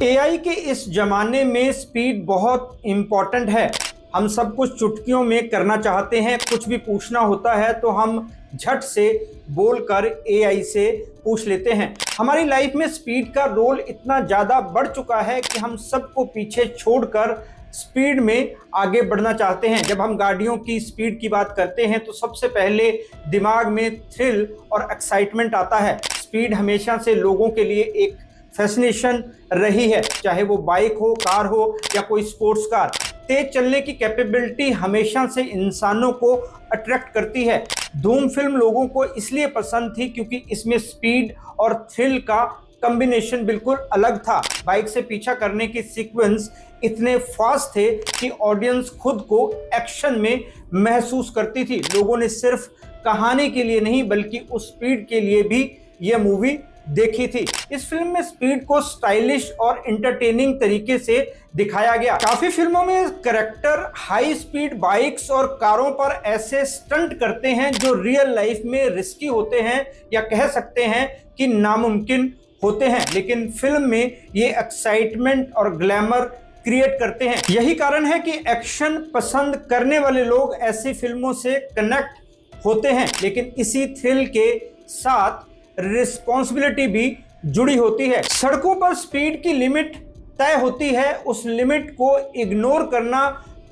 AI के इस जमाने में स्पीड बहुत इम्पॉर्टेंट है। हम सब कुछ चुटकियों में करना चाहते हैं। कुछ भी पूछना होता है तो हम झट से बोलकर एआई से पूछ लेते हैं। हमारी लाइफ में स्पीड का रोल इतना ज़्यादा बढ़ चुका है कि हम सबको पीछे छोड़कर स्पीड में आगे बढ़ना चाहते हैं। जब हम गाड़ियों की स्पीड की बात करते हैं तो सबसे पहले दिमाग में थ्रिल और एक्साइटमेंट आता है। स्पीड हमेशा से लोगों के लिए एक फैसिनेशन रही है, चाहे वो बाइक हो, कार हो या कोई स्पोर्ट्स कार। तेज चलने की कैपेबिलिटी हमेशा से इंसानों को अट्रैक्ट करती है। धूम फिल्म लोगों को इसलिए पसंद थी क्योंकि इसमें स्पीड और थ्रिल का कॉम्बिनेशन बिल्कुल अलग था। बाइक से पीछा करने की सीक्वेंस इतने फास्ट थे कि ऑडियंस खुद को एक्शन में महसूस करती थी। लोगों ने सिर्फ कहानी के लिए नहीं बल्कि उस स्पीड के लिए भी यह मूवी देखी थी। इस फिल्म में स्पीड को स्टाइलिश और एंटरटेनिंग तरीके से दिखाया गया। काफी फिल्मों में कैरेक्टर हाई स्पीड बाइक्स और कारों पर ऐसे स्टंट करते हैं जो रियल लाइफ में रिस्की होते हैं या कह सकते हैं कि नामुमकिन होते हैं, लेकिन फिल्म में ये एक्साइटमेंट और ग्लैमर क्रिएट करते हैं। यही कारण है कि एक्शन पसंद करने वाले लोग ऐसी फिल्मों से कनेक्ट होते हैं, लेकिन इसी थ्रिल के साथ रिस्पॉन्सिबिलिटी भी जुड़ी होती है। सड़कों पर स्पीड की लिमिट तय होती है, उस लिमिट को इग्नोर करना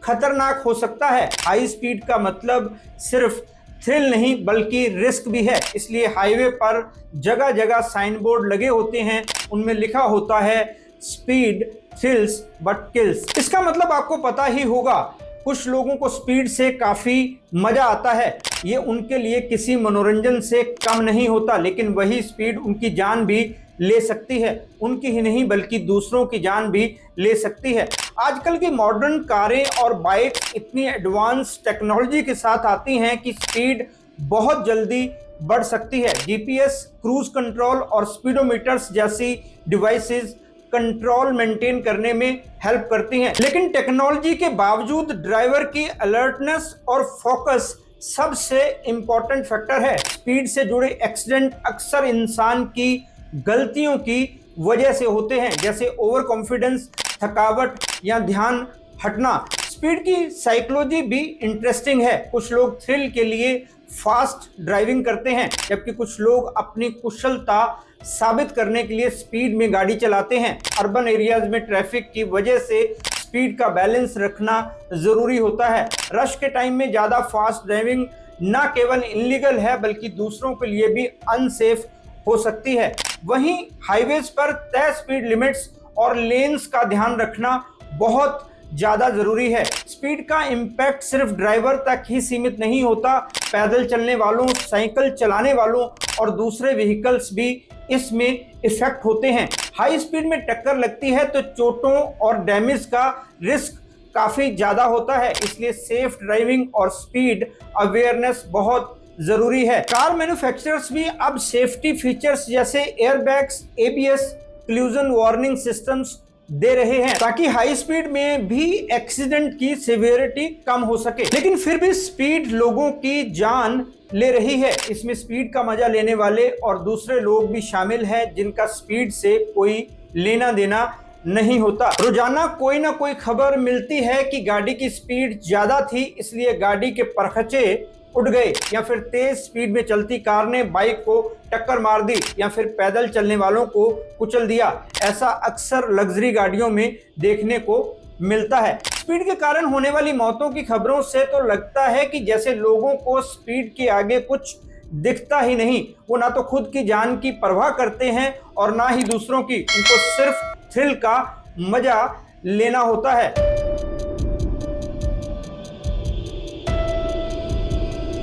खतरनाक हो सकता है। हाई स्पीड का मतलब सिर्फ थ्रिल नहीं बल्कि रिस्क भी है। इसलिए हाईवे पर जगह जगह साइन बोर्ड लगे होते हैं, उनमें लिखा होता है स्पीड थ्रिल्स बट किल्स। इसका मतलब आपको पता ही होगा, कुछ लोगों को स्पीड से काफी मजा आता है। ये उनके लिए किसी मनोरंजन से कम नहीं होता, लेकिन वही स्पीड उनकी जान भी ले सकती है। उनकी ही नहीं बल्कि दूसरों की जान भी ले सकती है। आजकल की मॉडर्न कारें और बाइक इतनी एडवांस टेक्नोलॉजी के साथ आती हैं कि स्पीड बहुत जल्दी बढ़ सकती है। जीपीएस, क्रूज कंट्रोल और स्पीडोमीटर्स जैसी डिवाइसेस कंट्रोल मेंटेन करने में हेल्प करती हैं, लेकिन टेक्नोलॉजी के बावजूद ड्राइवर की अलर्टनेस और फोकस सबसे इंपॉर्टेंट फैक्टर है। स्पीड से जुड़े एक्सीडेंट अक्सर इंसान की गलतियों की वजह से होते हैं, जैसे ओवर कॉन्फिडेंस, थकावट या ध्यान हटना। स्पीड की साइकोलॉजी भी इंटरेस्टिंग है। कुछ लोग थ्रिल के लिए फास्ट ड्राइविंग करते हैं, जबकि कुछ लोग अपनी कुशलता साबित करने के लिए स्पीड में गाड़ी चलाते हैं। अर्बन एरियाज में ट्रैफिक की वजह से स्पीड का बैलेंस रखना जरूरी होता है। रश के टाइम में ज़्यादा फास्ट ड्राइविंग न केवल इलीगल है बल्कि दूसरों के लिए भी अनसेफ हो सकती है। वहीं हाईवेज पर तय स्पीड लिमिट्स और लेन्स का ध्यान रखना बहुत ज़्यादा ज़रूरी है। स्पीड का इम्पैक्ट सिर्फ ड्राइवर तक ही सीमित नहीं होता, पैदल चलने वालों, साइकिल चलाने वालों और दूसरे व्हीकल्स भी इसमें इफेक्ट होते हैं। हाई स्पीड में टक्कर लगती है तो चोटों और डैमेज का रिस्क काफ़ी ज़्यादा होता है, इसलिए सेफ ड्राइविंग और स्पीड अवेयरनेस बहुत ज़रूरी है। कार मैन्युफैक्चरर्स भी अब सेफ्टी फीचर्स जैसे airbags, ABS, collision warning systems दे रहे हैं ताकि हाई स्पीड में भी एक्सीडेंट की सिवियरिटी कम हो सके। लेकिन फिर भी स्पीड लोगों की जान ले रही है। इसमें स्पीड का मजा लेने वाले और दूसरे लोग भी शामिल हैं जिनका स्पीड से कोई लेना देना नहीं होता। रोजाना कोई ना कोई खबर मिलती है कि गाड़ी की स्पीड ज्यादा थी इसलिए गाड़ी के परखचे उड़ गए, या फिर तेज स्पीड में चलती कार ने बाइक को टक्कर मार दी, या फिर पैदल चलने वालों को कुचल दिया। ऐसा अक्सर लग्जरी गाड़ियों में देखने को मिलता है। स्पीड के कारण होने वाली मौतों की खबरों से तो लगता है कि जैसे लोगों को स्पीड के आगे कुछ दिखता ही नहीं। वो ना तो खुद की जान की परवाह करते हैं और ना ही दूसरों की। उनको सिर्फ थ्रिल का मजा लेना होता है।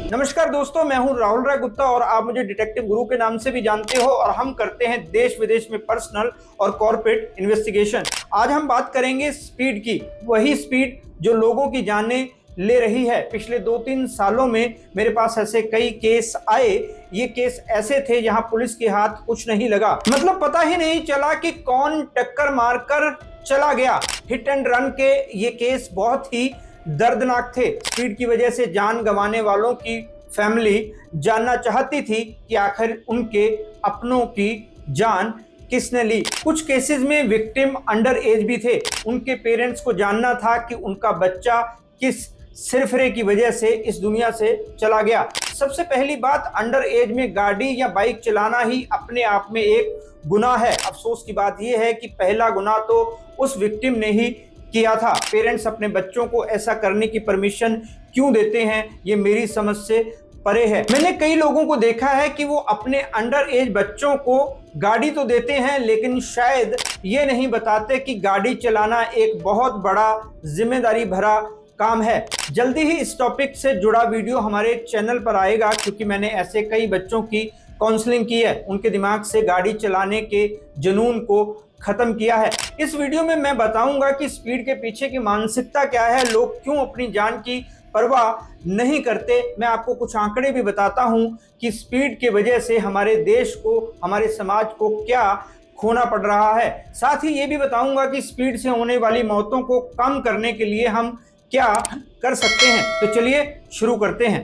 नमस्कार दोस्तों, मैं हूं राहुल राय गुप्ता और आप मुझे डिटेक्टिव गुरु के नाम से भी जानते हो, और हम करते हैं देश विदेश में पर्सनल और कॉर्पोरेट इन्वेस्टिगेशन। आज हम बात करेंगे स्पीड की, वही स्पीड जो लोगों की जानें ले रही है। पिछले 2-3 सालों में मेरे पास ऐसे कई केस आए। ये केस ऐसे थे जहां पुलिस के हाथ कुछ नहीं लगा, मतलब पता ही नहीं चला कि कौन टक्कर मारकर चला गया। हिट एंड रन के ये केस बहुत ही दर्दनाक थे। स्पीड की वजह से जान गंवाने वालों की फैमिली जानना चाहती थी कि आखिर उनके अपनों की जान किसने ली। कुछ केसेस में विक्टिम अंडर एज भी थे। उनके पेरेंट्स को जानना था कि उनका बच्चा किस सिरफिरे की वजह से इस दुनिया से चला गया। सबसे पहली बात, अंडर एज में गाड़ी या बाइक चलाना ही अपने आप में एक गुनाह है। अफसोस की बात यह है कि पहला गुनाह तो उस विक्टिम ने ही किया था। पेरेंट्स अपने बच्चों को ऐसा करने की परमिशन क्यों देते हैं, ये मेरी समझ से परे है। मैंने कई लोगों को देखा है कि वो अपने अंडर एज बच्चों को गाड़ी तो देते हैं, लेकिन शायद ये नहीं बताते कि गाड़ी चलाना एक बहुत बड़ा जिम्मेदारी भरा काम है। जल्दी ही इस टॉपिक से जुड़ा वीडियो हमारे चैनल पर आएगा, क्योंकि मैंने ऐसे कई बच्चों की काउंसलिंग की है, उनके दिमाग से गाड़ी चलाने के जुनून को खत्म किया है। इस वीडियो में मैं बताऊंगा कि स्पीड के पीछे की मानसिकता क्या है, लोग क्यों अपनी जान की परवाह नहीं करते। मैं आपको कुछ आंकड़े भी बताता हूं कि स्पीड की वजह से हमारे देश को, हमारे समाज को क्या खोना पड़ रहा है। साथ ही ये भी बताऊंगा कि स्पीड से होने वाली मौतों को कम करने के लिए हम क्या कर सकते हैं। तो चलिए शुरू करते हैं।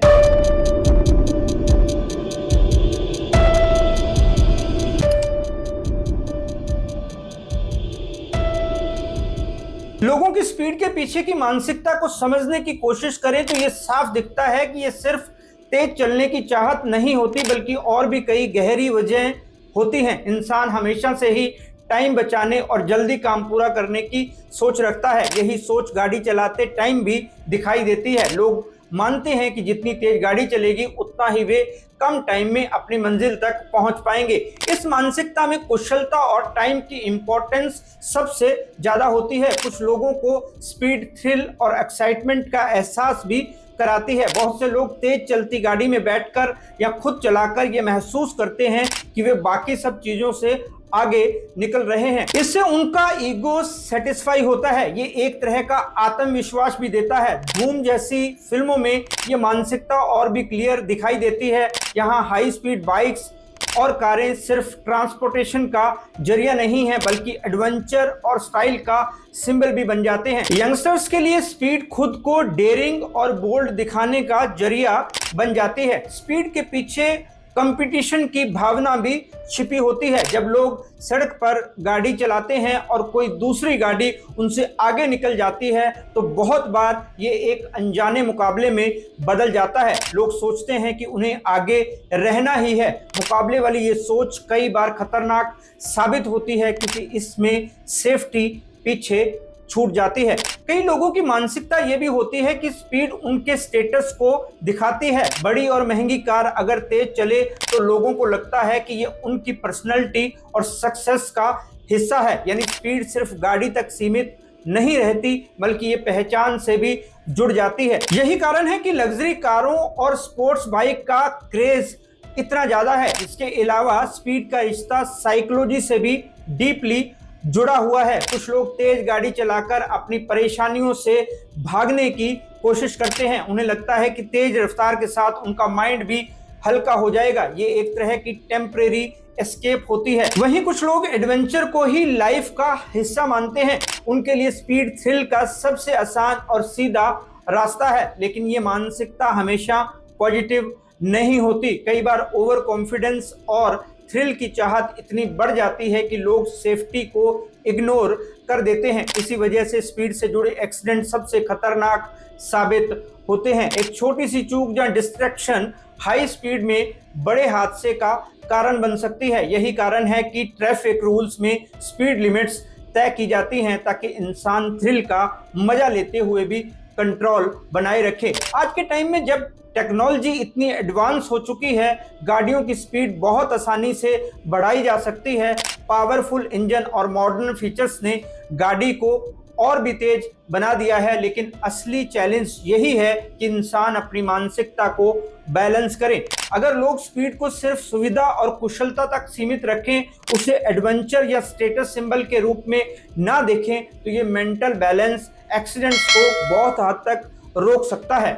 लोगों की स्पीड के पीछे की मानसिकता को समझने की कोशिश करें तो यह साफ दिखता है कि यह सिर्फ तेज चलने की चाहत नहीं होती, बल्कि और भी कई गहरी वजहें होती हैं। इंसान हमेशा से ही टाइम बचाने और जल्दी काम पूरा करने की सोच रखता है। यही सोच गाड़ी चलाते टाइम भी दिखाई देती है। लोग मानते हैं कि जितनी तेज गाड़ी चलेगी उतना ही वे कम टाइम में अपनी मंजिल तक पहुंच पाएंगे। इस मानसिकता में कुशलता और टाइम की इंपॉर्टेंस सबसे ज्यादा होती है। कुछ लोगों को स्पीड थ्रिल और एक्साइटमेंट का एहसास भी कराती है। बहुत से लोग तेज चलती गाड़ी में बैठकर या खुद चलाकर ये महसूस करते हैं कि वे बाकी सब चीजों से आगे निकल रहे हैं। इससे उनका ईगो सेटिस्फाई होता है। ये एक तरह का आत्मविश्वास भी देता है। धूम जैसी फिल्मों में ये मानसिकता और भी क्लियर दिखाई देती है। यहाँ हाई स्पीड बाइक्स और कारें सिर्फ ट्रांसपोर्टेशन का जरिया नहीं है, बल्कि एडवेंचर और स्टाइल का सिंबल भी बन जाते हैं। यंगस्टर्स के लिए स्पीड खुद को डेयरिंग और बोल्ड दिखाने का जरिया बन जाती है। स्पीड के पीछे कंपटीशन की भावना भी छिपी होती है। जब लोग सड़क पर गाड़ी चलाते हैं और कोई दूसरी गाड़ी उनसे आगे निकल जाती है तो बहुत बार ये एक अनजाने मुकाबले में बदल जाता है। लोग सोचते हैं कि उन्हें आगे रहना ही है। मुकाबले वाली ये सोच कई बार खतरनाक साबित होती है, क्योंकि इसमें सेफ्टी पीछे छूट जाती है। कई लोगों की मानसिकता यह भी होती है कि स्पीड उनके स्टेटस को दिखाती है। बड़ी और महंगी कार अगर तेज चले तो लोगों को लगता है कि यह उनकी पर्सनैलिटी और सक्सेस का हिस्सा है। यानी स्पीड सिर्फ गाड़ी तक सीमित नहीं रहती, बल्कि ये पहचान से भी जुड़ जाती है। यही कारण है कि लग्जरी कारों और स्पोर्ट्स बाइक का क्रेज इतना ज्यादा है। इसके अलावा स्पीड का रिश्ता साइकोलॉजी से भी डीपली जुड़ा हुआ है। कुछ लोग तेज गाड़ी चलाकर अपनी परेशानियों से भागने की कोशिश करते हैं। उन्हें लगता है कि तेज रफ्तार के साथ उनका माइंड भी हल्का हो जाएगा। ये एक तरह की टेम्परेरी एस्केप होती है। वहीं कुछ लोग एडवेंचर को ही लाइफ का हिस्सा मानते हैं। उनके लिए स्पीड थ्रिल का सबसे आसान और सीधा रास्ता है। लेकिन ये मानसिकता हमेशा पॉजिटिव नहीं होती। कई बार ओवर कॉन्फिडेंस और थ्रिल की चाहत इतनी बढ़ जाती है कि लोग सेफ्टी को इग्नोर कर देते हैं। इसी वजह से स्पीड से जुड़े एक्सीडेंट सबसे खतरनाक साबित होते हैं। एक छोटी सी चूक या डिस्ट्रैक्शन हाई स्पीड में बड़े हादसे का कारण बन सकती है। यही कारण है कि ट्रैफिक रूल्स में स्पीड लिमिट्स तय की जाती हैं, ताकि इंसान थ्रिल का मजा लेते हुए भी कंट्रोल बनाए रखे। आज के टाइम में जब टेक्नोलॉजी इतनी एडवांस हो चुकी है, गाड़ियों की स्पीड बहुत आसानी से बढ़ाई जा सकती है। पावरफुल इंजन और मॉडर्न फीचर्स ने गाड़ी को और भी तेज बना दिया है। लेकिन असली चैलेंज यही है कि इंसान अपनी मानसिकता को बैलेंस करे। अगर लोग स्पीड को सिर्फ सुविधा और कुशलता तक सीमित रखें, उसे एडवेंचर या स्टेटस सिंबल के रूप में ना देखें, तो ये मेंटल बैलेंस एक्सीडेंट्स को बहुत हद तक रोक सकता है।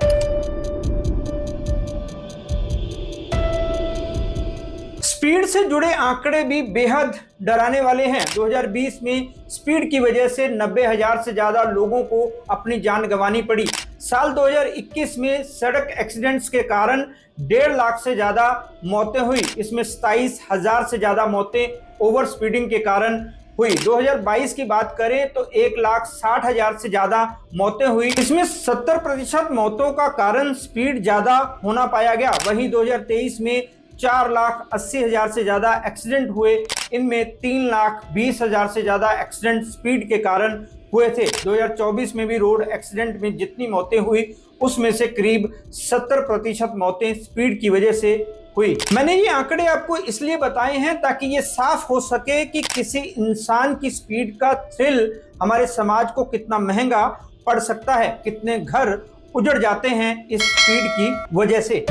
स्पीड से जुड़े आंकड़े भी बेहद डराने वाले हैं। 2020 में स्पीड की वजह से 90,000 से ज्यादा लोगों को अपनी जान गंवानी पड़ी। साल 2021 में सड़क एक्सीडेंट्स के कारण 1.5 लाख से ज्यादा मौतें हुई। इसमें 27,000 से ज्यादा मौतें ओवर स्पीडिंग के कारण हुई। 2022 की बात करें तो 1,60,000 से ज्यादा मौतें हुई। इसमें 70% मौतों का कारण स्पीड ज्यादा होना पाया गया। वहीं 2023 में 4,80,000 से ज्यादा एक्सीडेंट हुए। इनमें 3,20,000 से ज्यादा एक्सीडेंट स्पीड के कारण हुए थे। 2024 में भी रोड एक्सीडेंट में जितनी मौतें हुई उसमें से करीब 70% मौतें स्पीड की वजह से हुई। मैंने ये आंकड़े आपको इसलिए बताए हैं ताकि ये साफ हो सके कि किसी इंसान की स्पीड का थ्रिल हमारे समाज को कितना महंगा पड़ सकता है, कितने घर उजड़ जाते हैं इस स्पीड की वजह से।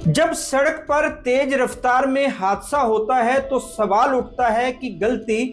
जब सड़क पर तेज रफ्तार में हादसा होता है तो सवाल उठता है कि गलती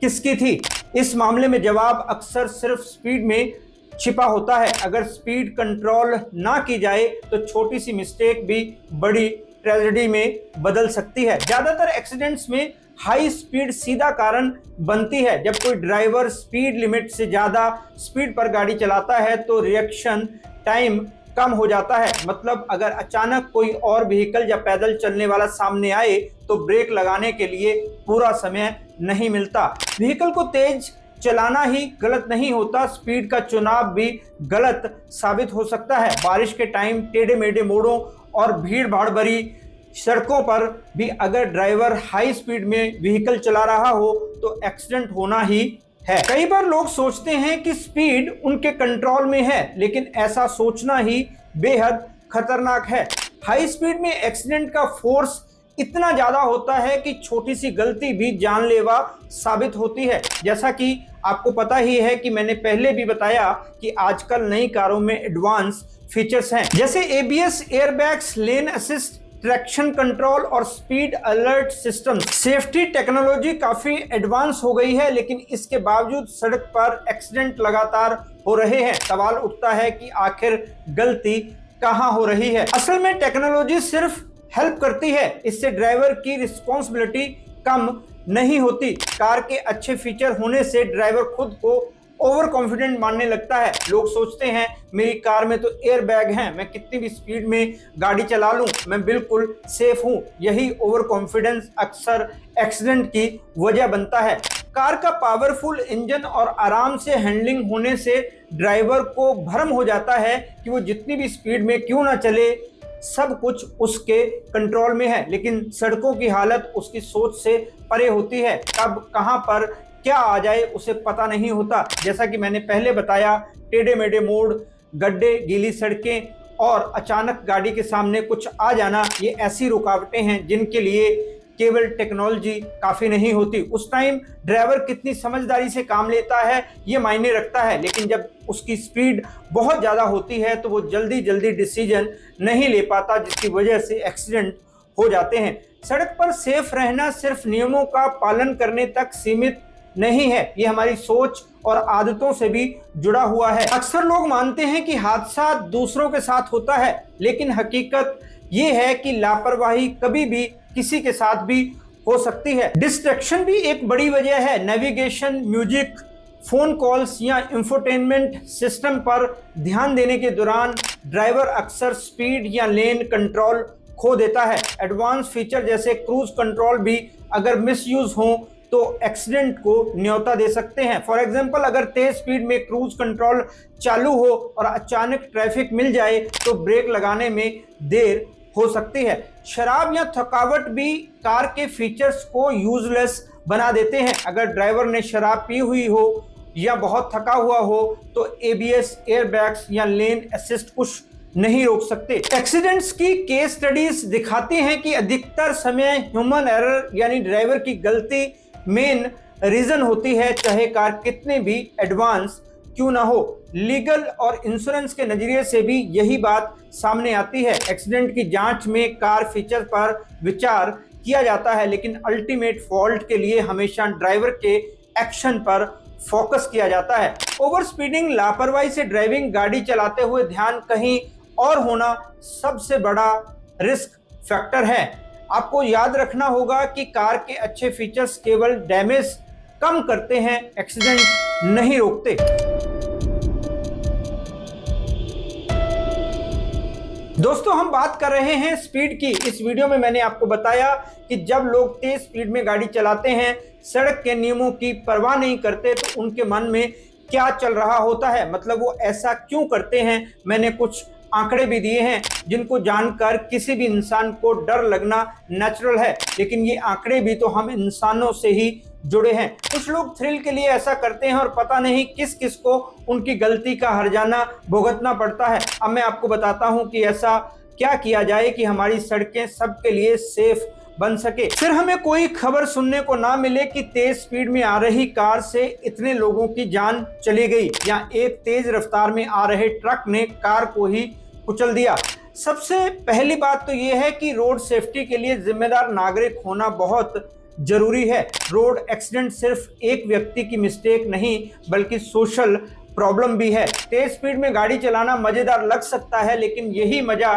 किसकी थी। इस मामले में जवाब अक्सर सिर्फ स्पीड में छिपा होता है। अगर स्पीड कंट्रोल ना की जाए तो छोटी सी मिस्टेक भी बड़ी ट्रेजेडी में बदल सकती है। ज्यादातर एक्सीडेंट्स में हाई स्पीड सीधा कारण बनती है। जब कोई ड्राइवर स्पीड लिमिट से ज्यादा स्पीड पर गाड़ी चलाता है तो रिएक्शन टाइम कम हो जाता है। मतलब अगर अचानक कोई और व्हीकल या पैदल चलने वाला सामने आए तो ब्रेक लगाने के लिए पूरा समय नहीं मिलता। व्हीकल को तेज चलाना ही गलत नहीं होता, स्पीड का चुनाव भी गलत साबित हो सकता है। बारिश के टाइम टेढ़े मेढ़े मोड़ों और भीड़ भाड़ भरी सड़कों पर भी अगर ड्राइवर हाई स्पीड में व्हीकल चला रहा हो तो एक्सीडेंट होना ही है। कई बार लोग सोचते हैं कि स्पीड उनके कंट्रोल में है, लेकिन ऐसा सोचना ही बेहद खतरनाक है। हाई स्पीड में एक्सीडेंट का फोर्स इतना ज्यादा होता है कि छोटी सी गलती भी जानलेवा साबित होती है। जैसा कि आपको पता ही है कि मैंने पहले भी बताया कि आजकल नई कारों में एडवांस फीचर्स हैं, जैसे ABS, airbags, lane assist, traction control और speed alert system. Safety technology काफी एडवांस हो गई है, लेकिन इसके बावजूद सड़क पर एक्सीडेंट लगातार हो रहे हैं। सवाल उठता है कि आखिर गलती कहां हो रही है। असल में टेक्नोलॉजी सिर्फ हेल्प करती है, इससे ड्राइवर की रिस्पॉन्सिबिलिटी कम नहीं होती। कार के अच्छे फीचर होने से ड्राइवर खुद को ओवर कॉन्फिडेंट मानने लगता है। लोग सोचते हैं मेरी कार में तो एयर बैग है, मैं कितनी भी स्पीड में गाड़ी चला लूं, मैं बिल्कुल सेफ हूं। यही ओवर कॉन्फिडेंस अक्सर एक्सीडेंट की वजह बनता है। कार का पावरफुल इंजन और आराम से हैंडलिंग होने से ड्राइवर को भ्रम हो जाता है कि वो जितनी भी स्पीड में क्यों ना चले, सब कुछ उसके कंट्रोल में है। लेकिन सड़कों की हालत उसकी सोच से परे होती है। कब कहां पर क्या आ जाए उसे पता नहीं होता। जैसा कि मैंने पहले बताया, टेढ़े मेढ़े मोड़, गड्ढे, गीली सड़कें और अचानक गाड़ी के सामने कुछ आ जाना, ये ऐसी रुकावटें हैं जिनके लिए केवल टेक्नोलॉजी काफ़ी नहीं होती। उस टाइम ड्राइवर कितनी समझदारी से काम लेता है ये मायने रखता है, लेकिन जब उसकी स्पीड बहुत ज़्यादा होती है तो वो जल्दी जल्दी डिसीजन नहीं ले पाता, जिसकी वजह से एक्सीडेंट हो जाते हैं। सड़क पर सेफ रहना सिर्फ नियमों का पालन करने तक सीमित नहीं है, ये हमारी सोच और आदतों से भी जुड़ा हुआ है। अक्सर लोग मानते हैं कि हादसा दूसरों के साथ होता है, लेकिन हकीकत ये है कि लापरवाही कभी भी किसी के साथ भी हो सकती है। डिस्ट्रैक्शन भी एक बड़ी वजह है। नेविगेशन, म्यूजिक, फोन कॉल्स या इंफोटेनमेंट सिस्टम पर ध्यान देने के दौरान ड्राइवर अक्सर स्पीड या लेन कंट्रोल खो देता है। एडवांस फीचर जैसे क्रूज कंट्रोल भी अगर मिसयूज हो तो एक्सीडेंट को न्योता दे सकते हैं। फॉर एग्जांपल, अगर तेज स्पीड में क्रूज कंट्रोल चालू हो और अचानक ट्रैफिक मिल जाए तो ब्रेक लगाने में देर हो सकती है। शराब या थकावट भी कार के फीचर्स को यूजलेस बना देते हैं। अगर ड्राइवर ने शराब पी हुई हो या बहुत थका हुआ हो तो एबीएस, एयरबैग्स या लेन असिस्ट कुछ नहीं रोक सकते। एक्सीडेंट्स की केस स्टडीज दिखाती हैं कि अधिकतर समय ह्यूमन एरर यानी ड्राइवर की गलती मेन रीजन होती है, चाहे कार कितने भी एडवांस क्यों ना हो। लीगल और इंश्योरेंस के नजरिए से भी यही बात सामने आती है। एक्सीडेंट की जांच में कार फीचर पर विचार किया जाता है, लेकिन अल्टीमेट फॉल्ट के लिए हमेशा ड्राइवर के एक्शन पर फोकस किया जाता है। ओवर स्पीडिंग, लापरवाही से ड्राइविंग, गाड़ी चलाते हुए ध्यान कहीं और होना सबसे बड़ा रिस्क फैक्टर है। आपको याद रखना होगा कि कार के अच्छे फीचर्स केवल डैमेज कम करते हैं, एक्सीडेंट नहीं रोकते। दोस्तों, हम बात कर रहे हैं स्पीड की। इस वीडियो में मैंने आपको बताया कि जब लोग तेज स्पीड में गाड़ी चलाते हैं, सड़क के नियमों की परवाह नहीं करते, तो उनके मन में क्या चल रहा होता है, मतलब वो ऐसा क्यों करते हैं। मैंने कुछ आंकड़े भी दिए हैं जिनको जानकर किसी भी इंसान को डर लगना नेचुरल है, लेकिन ये आंकड़े भी तो हम इंसानों से ही जुड़े हैं। कुछ लोग थ्रिल के लिए ऐसा करते हैं और पता नहीं किस किस को उनकी गलती का हर्जाना भुगतना पड़ता है। अब मैं आपको बताता हूं कि ऐसा क्या किया जाए कि हमारी सड़कें सबके लिए सेफ बन सके। फिर हमें कोई खबर सुनने को ना मिले कि तेज स्पीड में आ रही कार से इतने लोगों की जान चली गई, या एक तेज रफ्तार में आ रहे ट्रक ने कार को ही कुचल दिया। सबसे पहली बात तो यह है कि रोड सेफ्टी के लिए जिम्मेदार नागरिक होना बहुत जरूरी है। रोड एक्सीडेंट सिर्फ एक व्यक्ति की मिस्टेक नहीं, बल्कि सोशल प्रॉब्लम भी है। तेज स्पीड में गाड़ी चलाना मजेदार लग सकता है, लेकिन यही मजा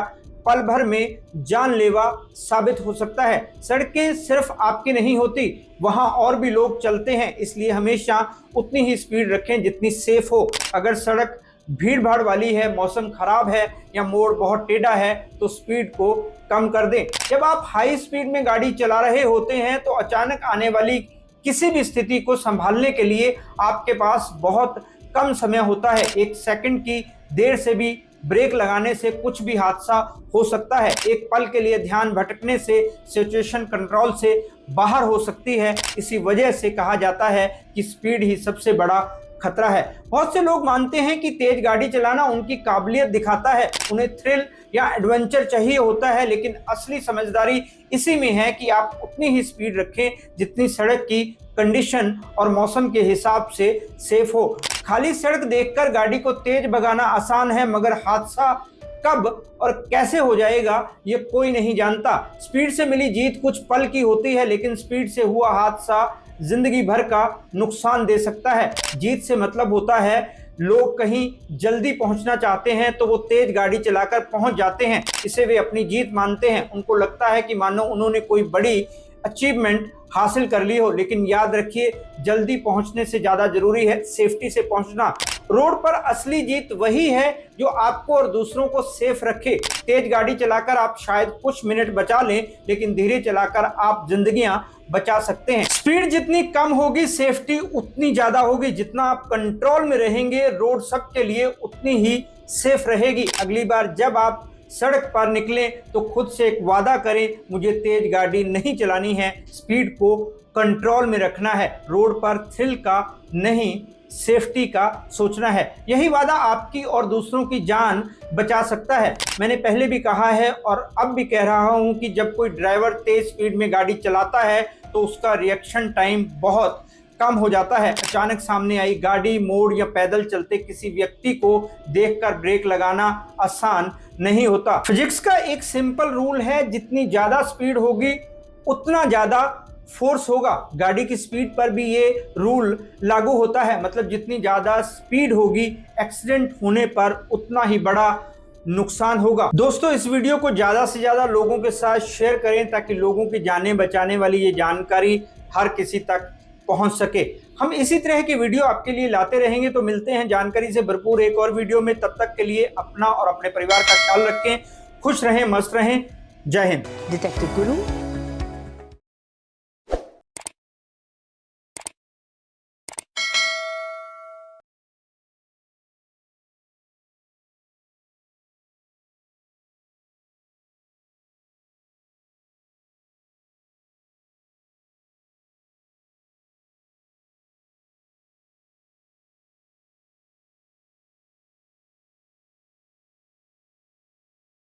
पल भर में जानलेवा साबित हो सकता है। सड़कें सिर्फ आपकी नहीं होती, वहां और भी लोग चलते हैं, इसलिए हमेशा उतनी ही स्पीड रखें जितनी सेफ हो। अगर सड़क भीड़ भाड़ वाली है, मौसम खराब है या मोड़ बहुत टेढ़ा है, तो स्पीड को कम कर दें। जब आप हाई स्पीड में गाड़ी चला रहे होते हैं तो अचानक आने वाली किसी भी स्थिति को संभालने के लिए आपके पास बहुत कम समय होता है। एक सेकंड की देर से भी ब्रेक लगाने से कुछ भी हादसा हो सकता है। एक पल के लिए ध्यान भटकने से सिचुएशन कंट्रोल से बाहर हो सकती है। इसी वजह से कहा जाता है कि स्पीड ही सबसे बड़ा खतरा है। बहुत से लोग मानते हैं कि तेज गाड़ी चलाना उनकी काबिलियत दिखाता है, उन्हें थ्रिल या एडवेंचर चाहिए होता है, लेकिन असली समझदारी इसी में है कि आप उतनी ही स्पीड रखें जितनी सड़क की कंडीशन और मौसम के हिसाब से सेफ हो। खाली सड़क देखकर गाड़ी को तेज भगाना आसान है, मगर हादसा कब और कैसे हो जाएगा ये कोई नहीं जानता। स्पीड से मिली जीत कुछ पल की होती है, लेकिन स्पीड से हुआ हादसा जिंदगी भर का नुकसान दे सकता है। जीत से मतलब होता है, लोग कहीं जल्दी पहुंचना चाहते हैं तो वो तेज गाड़ी चलाकर पहुंच जाते हैं, इसे वे अपनी जीत मानते हैं। उनको लगता है कि मानो उन्होंने कोई बड़ी अचीवमेंट हासिल कर ली हो, लेकिन याद रखिए, जल्दी पहुंचने से ज्यादा जरूरी है सेफ्टी से पहुंचना। रोड पर असली जीत वही है जो आपको और दूसरों को सेफ रखे। तेज गाड़ी चलाकर आप शायद कुछ मिनट बचा लें, लेकिन धीरे चलाकर आप जिंदगियां बचा सकते हैं। स्पीड जितनी कम होगी, सेफ्टी उतनी ज्यादा होगी। जितना आप कंट्रोल में रहेंगे, रोड सबके लिए उतनी ही सेफ रहेगी। अगली बार जब आप सड़क पर निकलें तो खुद से एक वादा करें, मुझे तेज गाड़ी नहीं चलानी है, स्पीड को कंट्रोल में रखना है। रोड पर थ्रिल का नहीं, सेफ्टी का सोचना है। यही वादा आपकी और दूसरों की जान बचा सकता है। मैंने पहले भी कहा है और अब भी कह रहा हूं कि जब कोई ड्राइवर तेज स्पीड में गाड़ी चलाता है तो उसका रिएक्शन टाइम बहुत कम हो जाता है। अचानक सामने आई गाड़ी, मोड़ या पैदल चलते किसी व्यक्ति को देखकर ब्रेक लगाना आसान नहीं होता। फिजिक्स का एक सिंपल रूल है, जितनी ज्यादा स्पीड होगी उतना ज्यादा फोर्स होगा। गाड़ी की स्पीड पर भी ये रूल लागू होता है, मतलब जितनी ज्यादा स्पीड होगी, एक्सीडेंट होने पर उतना ही बड़ा नुकसान होगा। दोस्तों, इस वीडियो को ज्यादा से ज्यादा लोगों के साथ शेयर करें ताकि लोगों की जानें बचाने वाली ये जानकारी हर किसी तक पहुंच सके। हम इसी तरह की वीडियो आपके लिए लाते रहेंगे। तो मिलते हैं जानकारी से भरपूर एक और वीडियो में। तब तक के लिए अपना और अपने परिवार का ख्याल रखें, खुश रहें, मस्त रहें। जय हिंद। डिटेक्टिव गुरु